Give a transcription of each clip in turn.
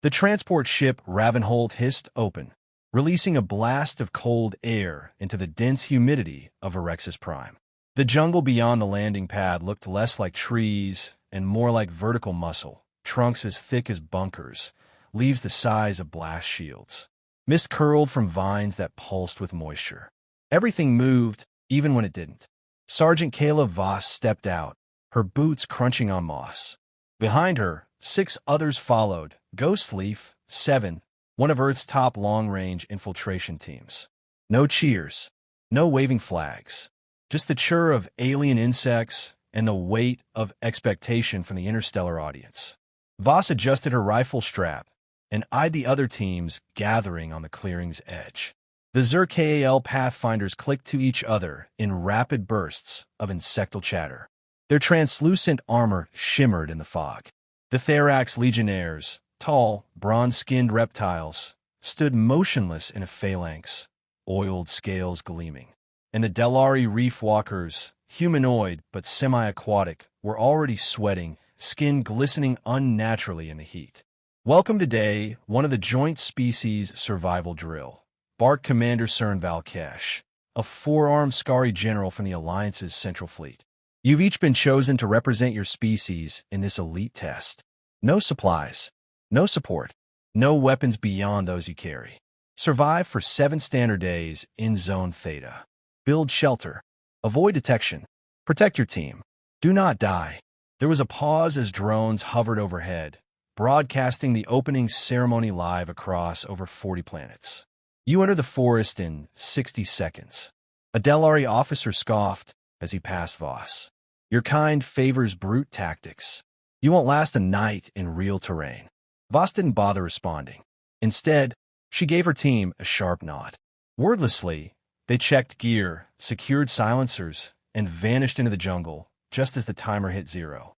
The transport ship Ravenhold hissed open, releasing a blast of cold air into the dense humidity of Erexus Prime. The jungle beyond the landing pad looked less like trees and more like vertical muscle, trunks as thick as bunkers, leaves the size of blast shields. Mist curled from vines that pulsed with moisture. Everything moved, even when it didn't. Sergeant Kayla Voss stepped out, her boots crunching on moss. Behind her, 6 others followed, Ghostleaf, 7, one of Earth's top long-range infiltration teams. No cheers, no waving flags, just the chirr of alien insects and the weight of expectation from the interstellar audience. Voss adjusted her rifle strap and eyed the other teams gathering on the clearing's edge. The Zerkal Pathfinders clicked to each other in rapid bursts of insectal chatter. Their translucent armor shimmered in the fog. The Therax Legionnaires, tall, bronze-skinned reptiles, stood motionless in a phalanx, oiled scales gleaming. And the Delari Reef Walkers, humanoid but semi-aquatic, were already sweating, skin glistening unnaturally in the heat. Welcome to Day 1 of the Joint Species Survival Drill. Bark Commander Cern Valkesh, a 4-armed Skari general from the Alliance's Central Fleet. You've each been chosen to represent your species in this elite test. No supplies, no support, no weapons beyond those you carry. Survive for 7 standard days in Zone Theta. Build shelter. Avoid detection. Protect your team. Do not die. There was a pause as drones hovered overhead, broadcasting the opening ceremony live across over 40 planets. You enter the forest in 60 seconds. A Delari officer scoffed as he passed Voss. Your kind favors brute tactics. You won't last a night in real terrain. Voss didn't bother responding. Instead, she gave her team a sharp nod. Wordlessly, they checked gear, secured silencers, and vanished into the jungle just as the timer hit 0.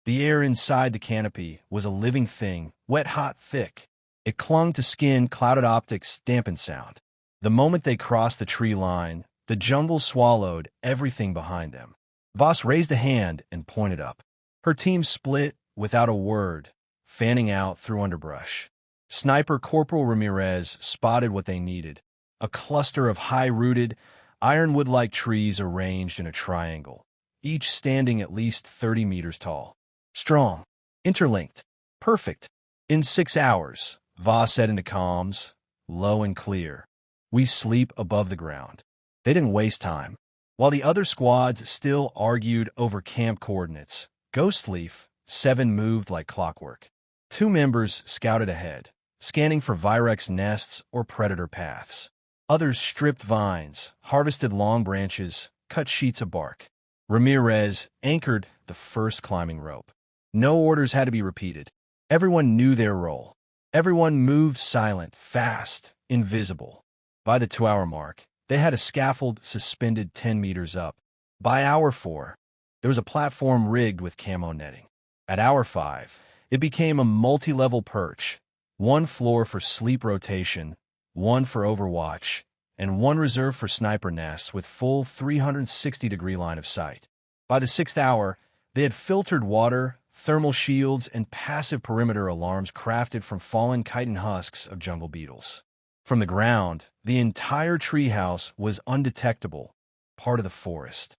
The air inside the canopy was a living thing, wet, hot, thick. It clung to skin, clouded optics, dampened sound. The moment they crossed the tree line, the jungle swallowed everything behind them. Voss raised a hand and pointed up. Her team split without a word, fanning out through underbrush. Sniper Corporal Ramirez spotted what they needed, a cluster of high-rooted, ironwood-like trees arranged in a triangle, each standing at least 30 meters tall. Strong, interlinked, perfect. In 6 hours, Voss said into comms, low and clear, we sleep above the ground. They didn't waste time. While the other squads still argued over camp coordinates, Ghostleaf, 7 moved like clockwork. 2 members scouted ahead, scanning for Virex nests or predator paths. Others stripped vines, harvested long branches, cut sheets of bark. Ramirez anchored the first climbing rope. No orders had to be repeated. Everyone knew their role. Everyone moved silent, fast, invisible. By the 2-hour mark, they had a scaffold suspended 10 meters up. By hour 4, there was a platform rigged with camo netting. At hour 5, it became a multi-level perch, 1 floor for sleep rotation, 1 for overwatch, and 1 reserved for sniper nests with full 360-degree line of sight. By the 6th hour, they had filtered water, thermal shields, and passive perimeter alarms crafted from fallen chitin husks of jungle beetles. From the ground, the entire treehouse was undetectable, part of the forest.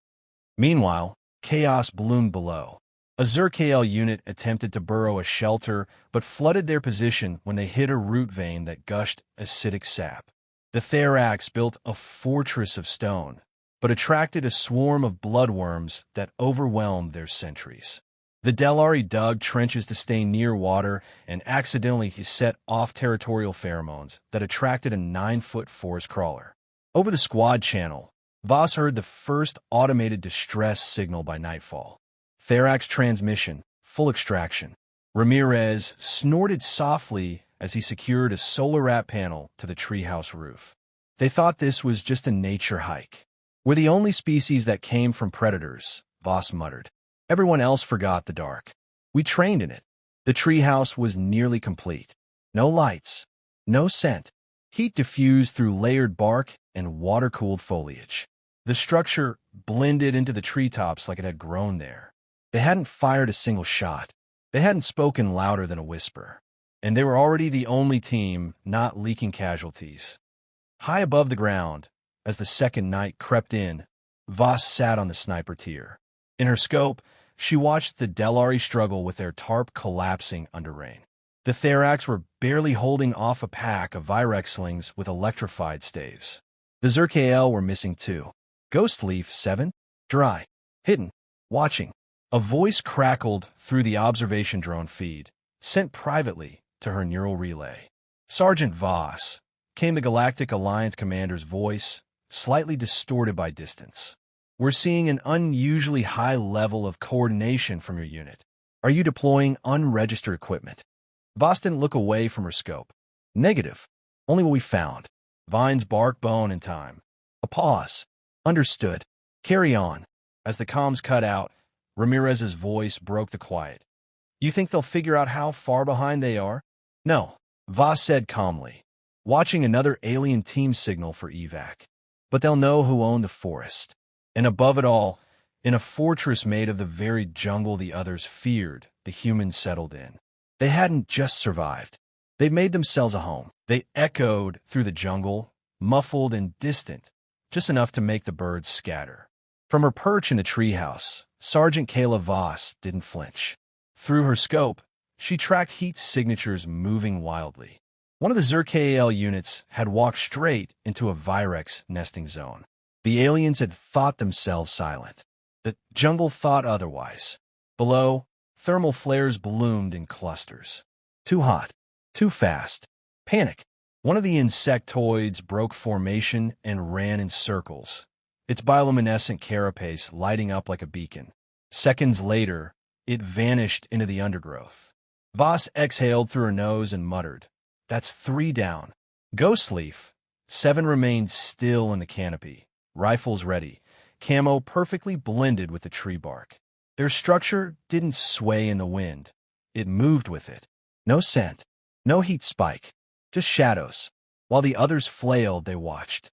Meanwhile, chaos bloomed below. A Zerkal unit attempted to burrow a shelter, but flooded their position when they hit a root vein that gushed acidic sap. The Therax built a fortress of stone, but attracted a swarm of bloodworms that overwhelmed their sentries. The Delari dug trenches to stay near water and accidentally set off territorial pheromones that attracted a 9-foot forest crawler. Over the squad channel, Voss heard the first automated distress signal by nightfall. Therax transmission, full extraction. Ramirez snorted softly as he secured a solar wrap panel to the treehouse roof. They thought this was just a nature hike. We're the only species that came from predators, Voss muttered. Everyone else forgot the dark. We trained in it. The treehouse was nearly complete. No lights, no scent. Heat diffused through layered bark and water-cooled foliage. The structure blended into the treetops like it had grown there. They hadn't fired a single shot. They hadn't spoken louder than a whisper. and they were already the only team not leaking casualties. High above the ground, as the second night crept in, Voss sat on the sniper tier. In her scope, she watched the Delari struggle with their tarp collapsing under rain. The Therax were barely holding off a pack of Virex slings with electrified staves. The Zerkael were missing too. Ghost Leaf 7? Dry. Hidden. Watching. A voice crackled through the observation drone feed, sent privately to her neural relay. Sergeant Voss, came the Galactic Alliance commander's voice, slightly distorted by distance. We're seeing an unusually high level of coordination from your unit. Are you deploying unregistered equipment? Voss didn't look away from her scope. Negative. Only what we found. Vines bark bone in time. A pause. Understood. Carry on. As the comms cut out, Ramirez's voice broke the quiet. You think they'll figure out how far behind they are? No, Voss said calmly, watching another alien team signal for evac. But they'll know who owned the forest. And above it all, in a fortress made of the very jungle the others feared, the humans settled in. They hadn't just survived. They'd made themselves a home. They echoed through the jungle, muffled and distant, just enough to make the birds scatter. From her perch in the treehouse, Sergeant Kayla Voss didn't flinch. Through her scope, she tracked heat signatures moving wildly. One of the Zerkael units had walked straight into a Virex nesting zone. The aliens had thought themselves silent. The jungle thought otherwise. Below, thermal flares bloomed in clusters. Too hot. Too fast. Panic. One of the insectoids broke formation and ran in circles, its bioluminescent carapace lighting up like a beacon. Seconds later, it vanished into the undergrowth. Voss exhaled through her nose and muttered, "That's 3 down." Ghost Leaf 7 remained still in the canopy, rifles ready, camo perfectly blended with the tree bark. Their structure didn't sway in the wind. It moved with it. No scent, no heat spike, just shadows. While the others flailed, they watched.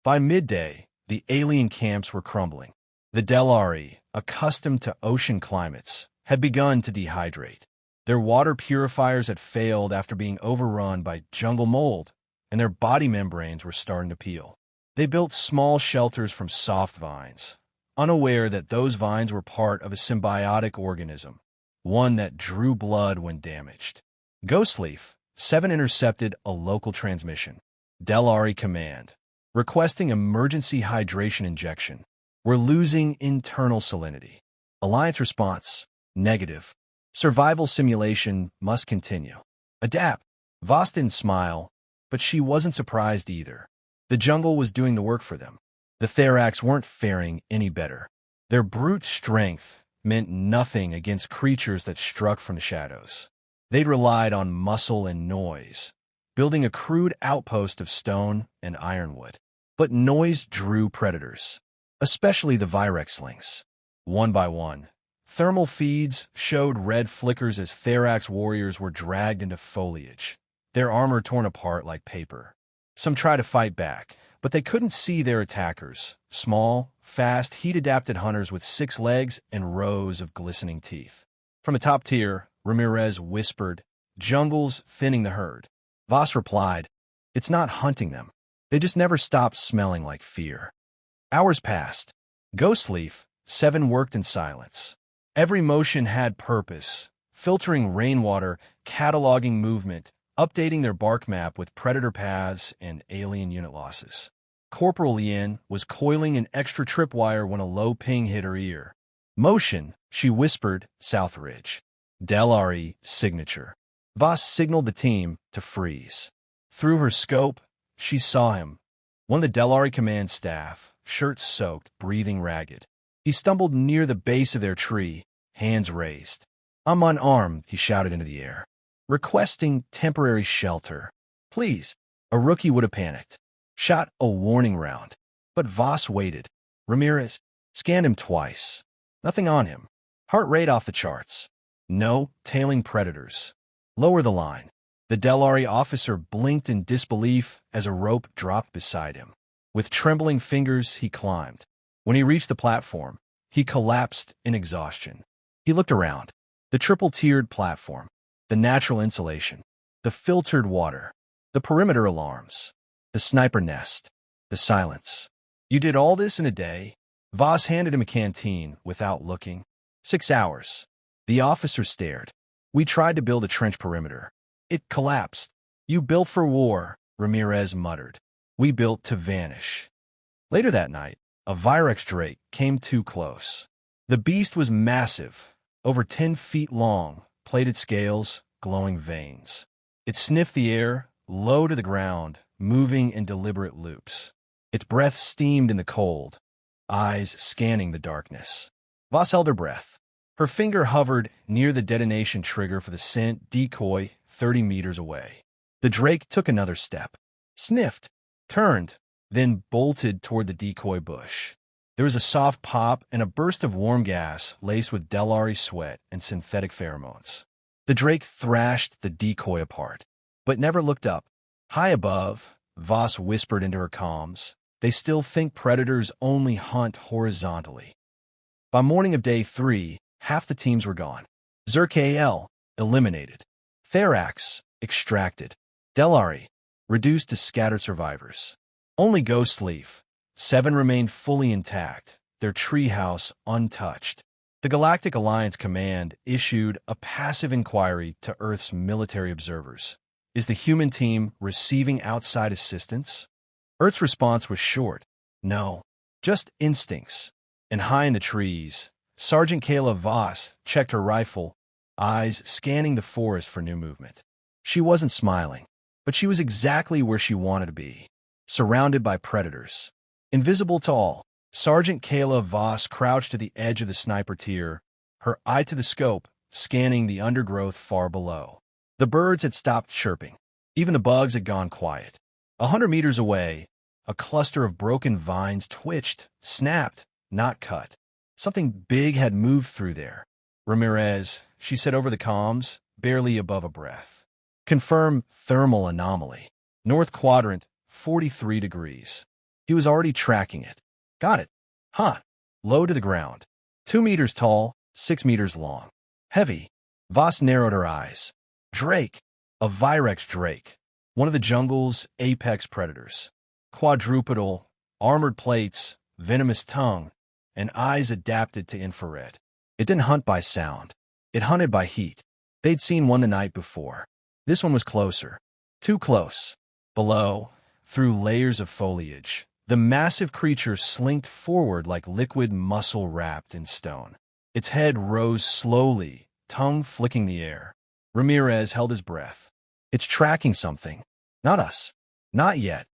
By midday, the alien camps were crumbling. The Delari, accustomed to ocean climates, had begun to dehydrate. Their water purifiers had failed after being overrun by jungle mold, and their body membranes were starting to peel. They built small shelters from soft vines, unaware that those vines were part of a symbiotic organism, one that drew blood when damaged. Ghost Leaf 7 intercepted a local transmission. Delari Command, requesting emergency hydration injection. We're losing internal salinity. Alliance response, negative. Survival simulation must continue. Adapt. Voss didn't smile, but she wasn't surprised either. The jungle was doing the work for them. The Therax weren't faring any better. Their brute strength meant nothing against creatures that struck from the shadows. They'd relied on muscle and noise, building a crude outpost of stone and ironwood. But noise drew predators, especially the Virex lynx. One by one, thermal feeds showed red flickers as Therax warriors were dragged into foliage, their armor torn apart like paper. Some tried to fight back, but they couldn't see their attackers, small, fast, heat-adapted hunters with 6 legs and rows of glistening teeth. From the top tier, Ramirez whispered, "Jungle's thinning the herd." Voss replied, "It's not hunting them. They just never stopped smelling like fear." Hours passed. Ghost Leaf 7 worked in silence. Every motion had purpose, filtering rainwater, cataloging movement, updating their bark map with predator paths and alien unit losses. Corporal Yin was coiling an extra tripwire when a low ping hit her ear. "Motion," she whispered, "South Ridge." Delari signature. Voss signaled the team to freeze. Through her scope, she saw him. One of the Delari command staff, shirt soaked, breathing ragged. He stumbled near the base of their tree, hands raised. "I'm unarmed," he shouted into the air. "Requesting temporary shelter. Please." A rookie would have panicked. Shot a warning round. But Voss waited. Ramirez scanned him twice. Nothing on him. Heart rate off the charts. No tailing predators. Lower the line. The Delari officer blinked in disbelief as a rope dropped beside him. With trembling fingers, he climbed. When he reached the platform, he collapsed in exhaustion. He looked around. The triple-tiered platform. The natural insulation. the filtered water, the perimeter alarms, the sniper nest, the silence. You did all this in a day? Voss handed him a canteen without looking. 6 hours. The officer stared. We tried to build a trench perimeter. It collapsed. You built for war, Ramirez muttered. We built to vanish. Later that night, a Virex drake came too close. The beast was massive, over 10 feet long, plated scales, glowing veins. It sniffed the air, low to the ground, moving in deliberate loops. Its breath steamed in the cold, eyes scanning the darkness. Voss held her breath. Her finger hovered near the detonation trigger for the scent decoy 30 meters away. The drake took another step, sniffed, turned, then bolted toward the decoy bush. There was a soft pop and a burst of warm gas laced with Delari sweat and synthetic pheromones. The drake thrashed the decoy apart, but never looked up. High above, Voss whispered into her comms, they still think predators only hunt horizontally. By morning of day 3, half the teams were gone. Zerk eliminated. Therax extracted. Delari reduced to scattered survivors. Only Ghost Leaf. 7 remained fully intact, their treehouse untouched. The Galactic Alliance Command issued a passive inquiry to Earth's military observers. Is the human team receiving outside assistance? Earth's response was short. No, just instincts. And high in the trees, Sergeant Kayla Voss checked her rifle, eyes scanning the forest for new movement. She wasn't smiling, but she was exactly where she wanted to be, surrounded by predators. Invisible to all, Sergeant Kayla Voss crouched to the edge of the sniper tier, her eye to the scope, scanning the undergrowth far below. The birds had stopped chirping. Even the bugs had gone quiet. 100 meters away, a cluster of broken vines twitched, snapped, not cut. Something big had moved through there. Ramirez, she said over the comms, barely above a breath. Confirm thermal anomaly. North quadrant, 43 degrees. He was already tracking it. Got it. Huh. Low to the ground. 2 meters tall, 6 meters long. Heavy. Voss narrowed her eyes. Drake. A Virex drake. One of the jungle's apex predators. Quadrupedal, armored plates, venomous tongue, and eyes adapted to infrared. It didn't hunt by sound. It hunted by heat. They'd seen one the night before. This one was closer. Too close. Below, through layers of foliage, the massive creature slinked forward like liquid muscle wrapped in stone. Its head rose slowly, tongue flicking the air. Ramirez held his breath. It's tracking something. Not us. Not yet.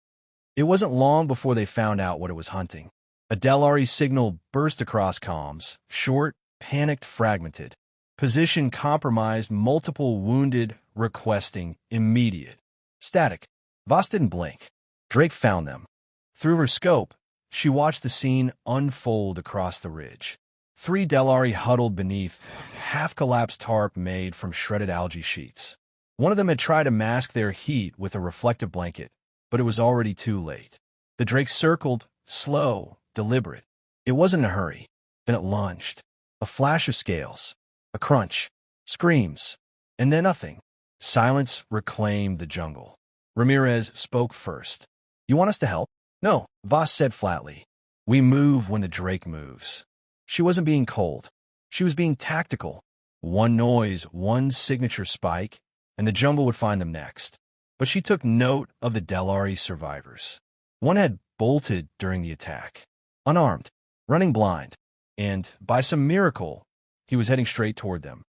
It wasn't long before they found out what it was hunting. A Delari signal burst across comms, short, panicked, fragmented. Position compromised, multiple wounded, requesting immediate. Static. Voss didn't blink. Drake found them. Through her scope, she watched the scene unfold across the ridge. 3 Delari huddled beneath half-collapsed tarp made from shredded algae sheets. One of them had tried to mask their heat with a reflective blanket, but it was already too late. The drake circled, slow, deliberate. It wasn't in a hurry. Then it lunged. A flash of scales. A crunch. Screams. And then nothing. Silence reclaimed the jungle. Ramirez spoke first. You want us to help? No, Voss said flatly. We move when the drake moves. She wasn't being cold. She was being tactical. One noise, one signature spike, and the jungle would find them next. But she took note of the Delari survivors. One had bolted during the attack, unarmed, running blind, and, by some miracle, he was heading straight toward them.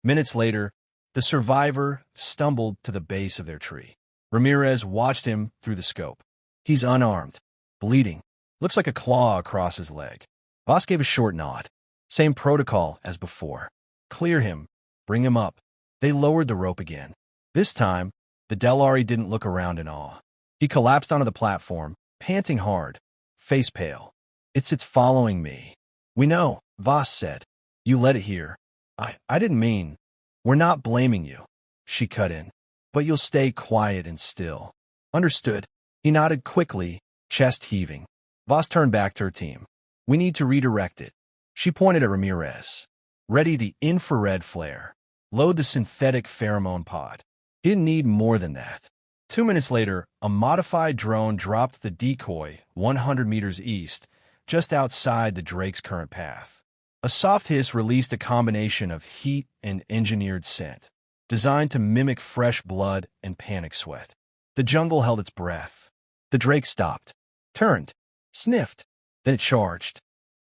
Minutes later, the survivor stumbled to the base of their tree. Ramirez watched him through the scope. He's unarmed, bleeding. Looks like a claw across his leg. Voss gave a short nod. Same protocol as before. Clear him. Bring him up. They lowered the rope again. This time, the Delari didn't look around in awe. He collapsed onto the platform, panting hard, face pale. It's following me. We know, Voss said. You led it here. I didn't mean. We're not blaming you. She cut in. But you'll stay quiet and still. Understood. He nodded quickly, chest heaving. Voss turned back to her team. We need to redirect it. She pointed at Ramirez. Ready the infrared flare. Load the synthetic pheromone pod. He didn't need more than that. 2 minutes later, a modified drone dropped the decoy 100 meters east, just outside the Drake's current path. A soft hiss released a combination of heat and engineered scent, designed to mimic fresh blood and panic sweat. The jungle held its breath. The Drake stopped, turned, sniffed, then it charged.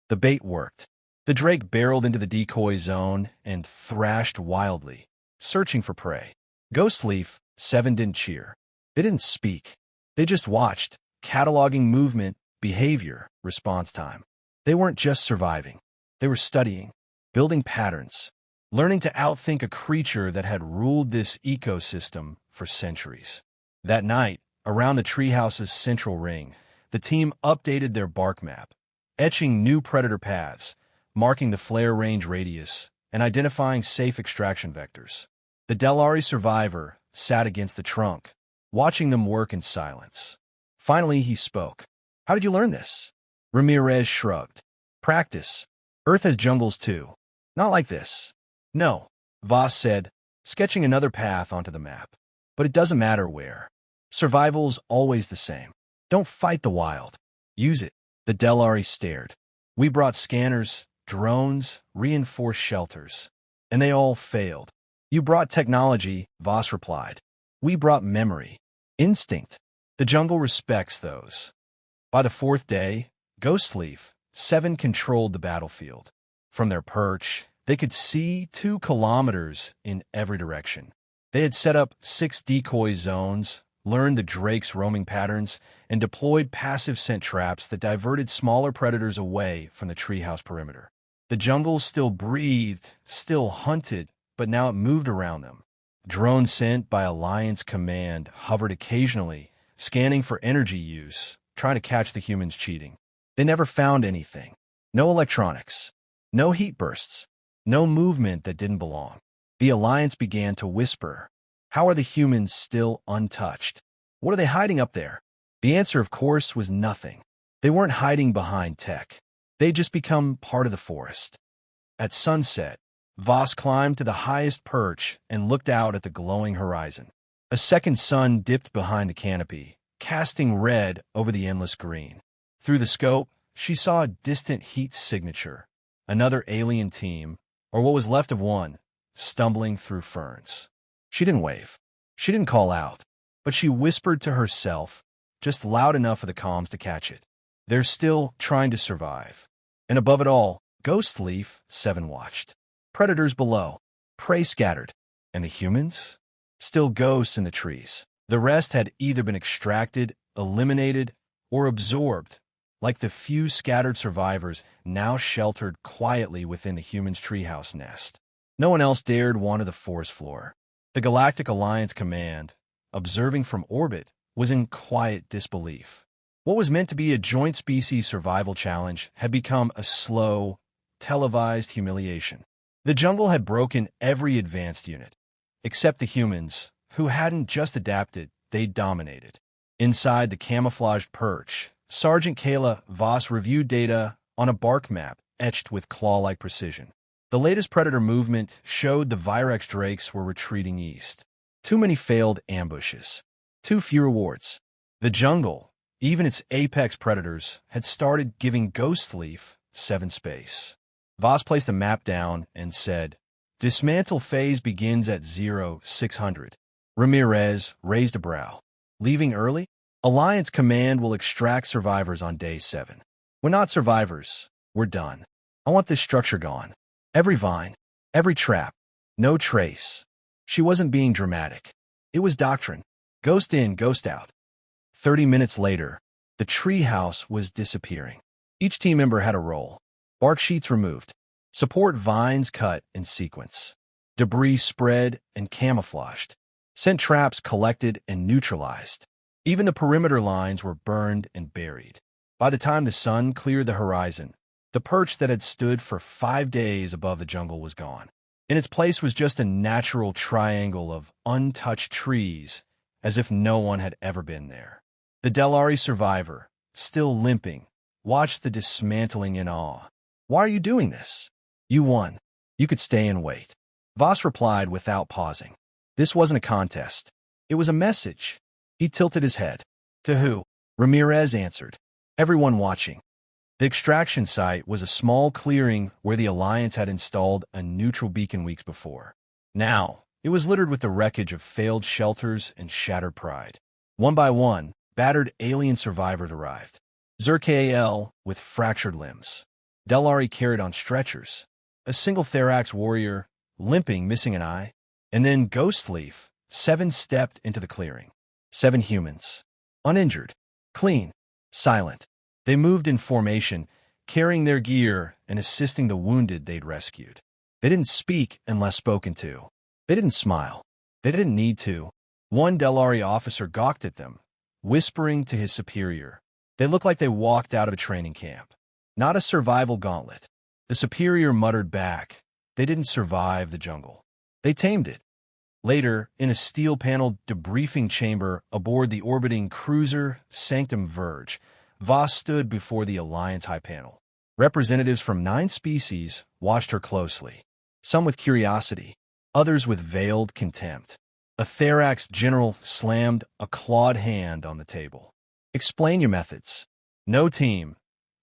The bait worked. The Drake barreled into the decoy zone and thrashed wildly, searching for prey. Ghostleaf, 7 didn't cheer. They didn't speak. They just watched, cataloging movement, behavior, response time. They weren't just surviving. They were studying, building patterns, learning to outthink a creature that had ruled this ecosystem for centuries. That night, around the treehouse's central ring, the team updated their bark map, etching new predator paths, marking the flare range radius, and identifying safe extraction vectors. The Delari survivor sat against the trunk, watching them work in silence. Finally, he spoke. "How did you learn this?" Ramirez shrugged. "Practice. Earth has jungles too. Not like this." "No," Voss said, sketching another path onto the map. "But it doesn't matter where. Survival's always the same. Don't fight the wild. Use it." The Delari stared. "We brought scanners, drones, reinforced shelters. And they all failed." "You brought technology," Voss replied. "We brought memory. Instinct. The jungle respects those." By the 4th day, Ghostleaf, 7 controlled the battlefield. From their perch, they could see 2 kilometers in every direction. They had set up 6 decoy zones, learned the Drake's roaming patterns, and deployed passive scent traps that diverted smaller predators away from the treehouse perimeter. The jungle still breathed, still hunted, but now it moved around them. Drones sent by Alliance Command hovered occasionally, scanning for energy use, trying to catch the humans cheating. They never found anything. No electronics. No heat bursts. No movement that didn't belong. The Alliance began to whisper. How are the humans still untouched? What are they hiding up there? The answer, of course, was nothing. They weren't hiding behind tech. They'd just become part of the forest. At sunset, Voss climbed to the highest perch and looked out at the glowing horizon. A second sun dipped behind the canopy, casting red over the endless green. Through the scope, she saw a distant heat signature, another alien team, or what was left of one, stumbling through ferns. She didn't wave. She didn't call out, but she whispered to herself, just loud enough for the comms to catch it. They're still trying to survive. And above it all, Ghostleaf, 7 watched. Predators below, prey scattered, and the humans? Still ghosts in the trees. The rest had either been extracted, eliminated, or absorbed, like the few scattered survivors now sheltered quietly within the humans' treehouse nest. No one else dared wander the forest floor. The Galactic Alliance Command, observing from orbit, was in quiet disbelief. What was meant to be a joint species survival challenge had become a slow, televised humiliation. The jungle had broken every advanced unit, except the humans, who hadn't just adapted, they dominated. Inside the camouflaged perch, Sergeant Kayla Voss reviewed data on a bark map etched with claw-like precision. The latest predator movement showed the Virex drakes were retreating east. Too many failed ambushes. Too few rewards. The jungle, even its apex predators, had started giving Ghostleaf 7 space. Voss placed the map down and said, "Dismantle phase begins at 0600. Ramirez raised a brow. "Leaving early? Alliance Command will extract survivors on day 7. We're not survivors. We're done. I want this structure gone. Every vine, every trap, no trace." She wasn't being dramatic. It was doctrine. Ghost in, ghost out. 30 minutes later, the treehouse was disappearing. Each team member had a role. Bark sheets removed. Support vines cut in sequence. Debris spread and camouflaged. Scent traps collected and neutralized. Even the perimeter lines were burned and buried. By the time the sun cleared the horizon, the perch that had stood for 5 days above the jungle was gone. In its place was just a natural triangle of untouched trees, as if no one had ever been there. The Delari survivor, still limping, watched the dismantling in awe. "Why are you doing this?" "You won. You could stay and wait." Voss replied without pausing. This wasn't a contest. It was a message. He tilted his head. To who? Ramirez answered. Everyone watching. The extraction site was a small clearing where the Alliance had installed a neutral beacon weeks before. Now, it was littered with the wreckage of failed shelters and shattered pride. One by one, battered alien survivors arrived. Zerkael with fractured limbs. Delari carried on stretchers. A single Therax warrior, limping, missing an eye. And then Ghostleaf, 7 stepped into the clearing. 7 humans. Uninjured. Clean. Silent. They moved in formation, carrying their gear and assisting the wounded they'd rescued. They didn't speak unless spoken to. They didn't smile. They didn't need to. One Delari officer gawked at them, whispering to his superior. They looked like they walked out of a training camp. Not a survival gauntlet. The superior muttered back. They didn't survive the jungle. They tamed it. Later, in a steel-paneled debriefing chamber aboard the orbiting cruiser Sanctum Verge, Voss stood before the Alliance High Panel. Representatives from 9 species watched her closely, some with curiosity, others with veiled contempt. A Therax general slammed a clawed hand on the table. Explain your methods. No team,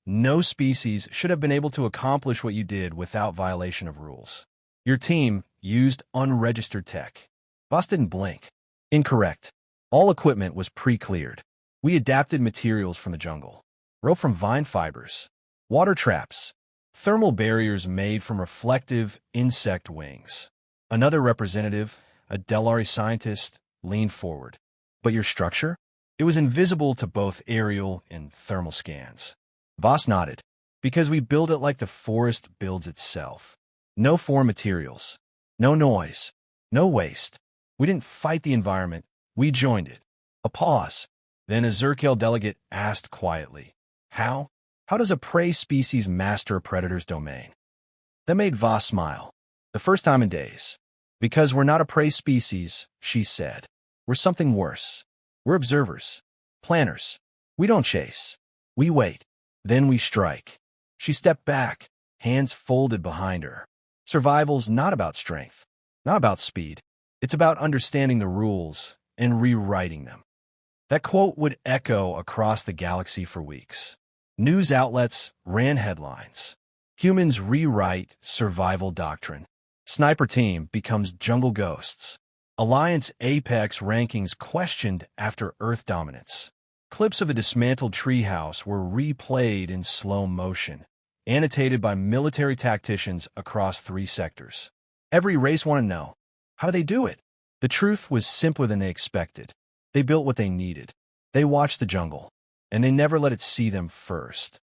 no species should have been able to accomplish what you did without violation of rules. Your team used unregistered tech. Voss didn't blink. Incorrect. All equipment was pre-cleared. We adapted materials from the jungle. Rope from vine fibers. Water traps. Thermal barriers made from reflective insect wings. Another representative, a Delari scientist, leaned forward. But your structure? It was invisible to both aerial and thermal scans. Voss nodded. Because we build it like the forest builds itself. No foreign materials. No noise. No waste. We didn't fight the environment. We joined it. A pause. Then a Zerkel delegate asked quietly, How? How does a prey species master a predator's domain? That made Voss smile. The first time in days. Because we're not a prey species, she said. We're something worse. We're observers. Planners. We don't chase. We wait. Then we strike. She stepped back, hands folded behind her. Survival's not about strength. Not about speed. It's about understanding the rules and rewriting them. That quote would echo across the galaxy for weeks. News outlets ran headlines. Humans rewrite survival doctrine. Sniper team becomes jungle ghosts. Alliance Apex rankings questioned after Earth dominance. Clips of a dismantled treehouse were replayed in slow motion, annotated by military tacticians across 3 sectors. Every race wanted to know, how do they do it? The truth was simpler than they expected. They built what they needed. They watched the jungle, and they never let it see them first.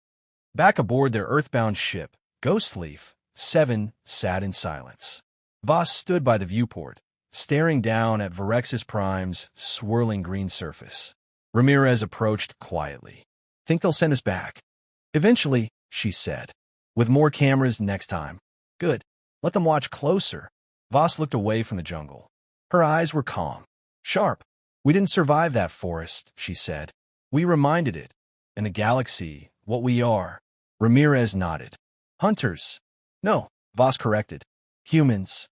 Back aboard their earthbound ship, Ghostleaf, 7 sat in silence. Voss stood by the viewport, staring down at Virexis Prime's swirling green surface. Ramirez approached quietly. Think they'll send us back? Eventually, she said. With more cameras next time. Good. Let them watch closer. Voss looked away from the jungle. Her eyes were calm. Sharp. We didn't survive that forest, she said. We reminded it. And the galaxy, what we are. Ramirez nodded. Hunters. No, Voss corrected. Humans.